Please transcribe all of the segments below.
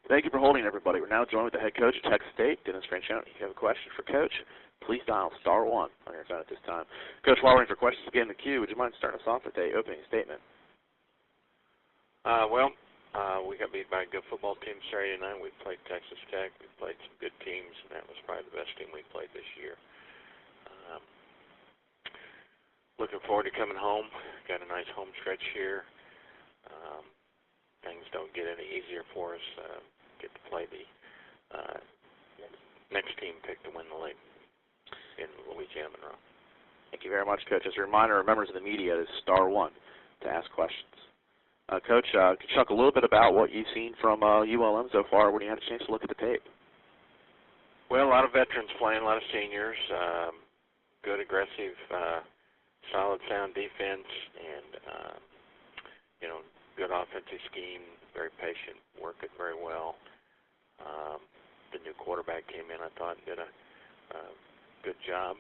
Thank you for holding, everybody. We're now joined with the head coach of Texas State, Dennis Franchione. If you have a question for Coach, please dial *1 on your phone at this time. Coach, while we're waiting for questions to get in the queue, would you mind starting us off with a opening statement? We got beat by a good football team Saturday night. We played Texas Tech. We played some good teams, and that was probably the best team we played this year. Looking forward to coming home. Got a nice home stretch here. Things don't get any easier for us. Get to play the next team picked to win the league in Louisiana Monroe. Thank you very much, Coach. As a reminder, members of the media, it is *1 to ask questions. Coach, could you talk a little bit about what you've seen from ULM so far when you had a chance to look at the tape? Well, a lot of veterans playing, a lot of seniors, good, aggressive, solid, sound defense, and, good offensive scheme, very patient, work it very well. The new quarterback came in, I thought, and did a good job.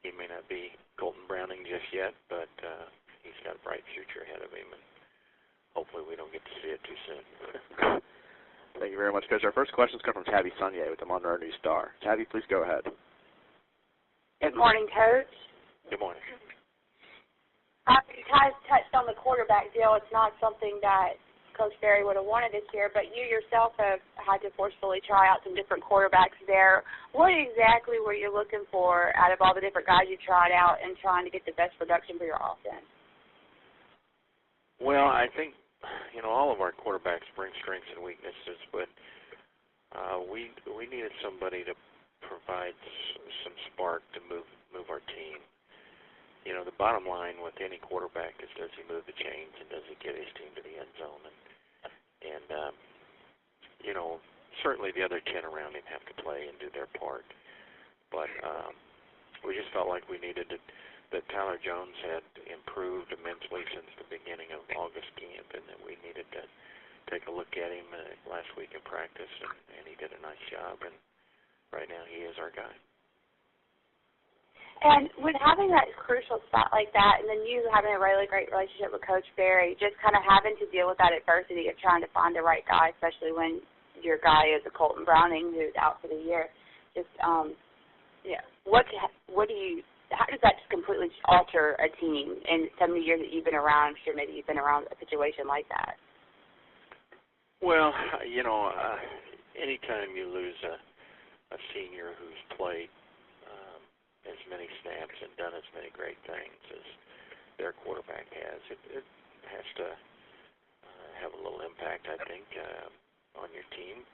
He may not be Colton Browning just yet, but he's got a bright future ahead of him, and hopefully we don't get to see it too soon. Thank you very much, Coach. Our first questions come from Tabby Sunye with the Monroe News Star. Tabby, please go ahead. Good morning, Coach. Good morning. You guys touched on the quarterback deal. It's not something that Coach Berry would have wanted this year, but you yourself have had to forcefully try out some different quarterbacks there. What exactly were you looking for out of all the different guys you tried out and trying to get the best production for your offense? Well, I think, all of our quarterbacks bring strengths and weaknesses, but we needed somebody to provide some spark to move our team. The bottom line with any quarterback is, does he move the chains and does he get his team to the end zone? And certainly the other 10 around him have to play and do their part. But we just felt like we needed that Tyler Jones had improved immensely since the beginning of August camp, and that we needed to take a look at him last week in practice, and he did a nice job, and right now he is our guy. And with having that crucial spot like that, and then you having a really great relationship with Coach Berry, just kind of having to deal with that adversity of trying to find the right guy, especially when your guy is a Colton Browning who's out for the year. Just, how does that just completely alter a team in so many years that you've been around? I'm sure maybe you've been around a situation like that. Well, anytime you lose a senior who's played as many snaps and done as many great things as their quarterback has, it has to have a little impact, I think, on your team.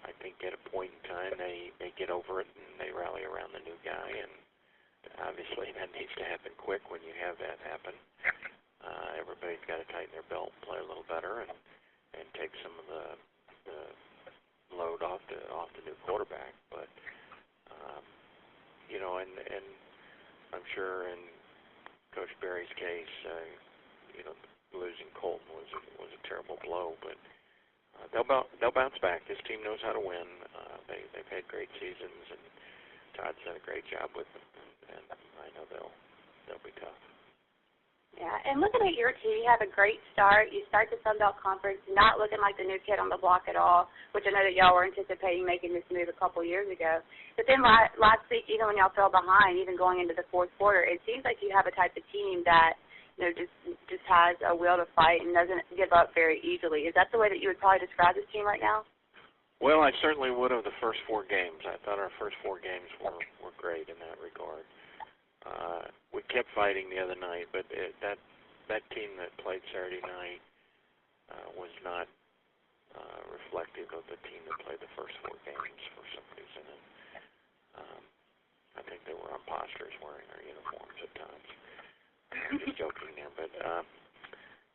I think at a point in time they get over it and they rally around the new guy, and obviously that needs to happen quick when you have that happen. Everybody's got to tighten their belt, play a little better, and take some of the load off the new quarterback. But and I'm sure in Coach Berry's case, losing Colton was a terrible blow, but they'll bounce back. This team knows how to win. They've had great seasons, and Todd's done a great job with them, and I know they'll be tough. Yeah, and looking at your team, you have a great start. You start the Sun Belt Conference not looking like the new kid on the block at all, which I know that y'all were anticipating making this move a couple years ago. But then last week, even when y'all fell behind, even going into the fourth quarter, it seems like you have a type of team that just has a will to fight and doesn't give up very easily. Is that the way that you would probably describe this team right now? Well, I certainly would have the first 4 games. I thought our first 4 games were great in that regard. We kept fighting the other night, but that team that played Saturday night was not reflective of the team that played the first 4 games for some reason. And I think they were imposters wearing our uniforms at times. I'm just joking there, but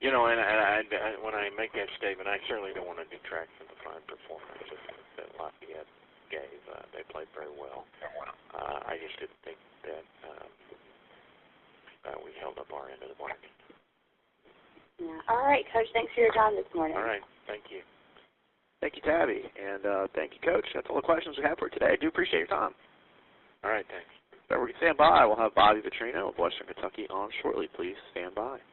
and when I make that statement, I certainly don't want to detract from the fine performance that Lafayette gave. They played very well. I just didn't think that we held up our end of the bargain. Yeah. All right, Coach. Thanks for your time this morning. All right. Thank you. Thank you, Tabby, and thank you, Coach. That's all the questions we have for today. I do appreciate your time. All right. Thanks. So we can stand by. We'll have Bobby Vitrino of Western Kentucky on shortly. Please stand by.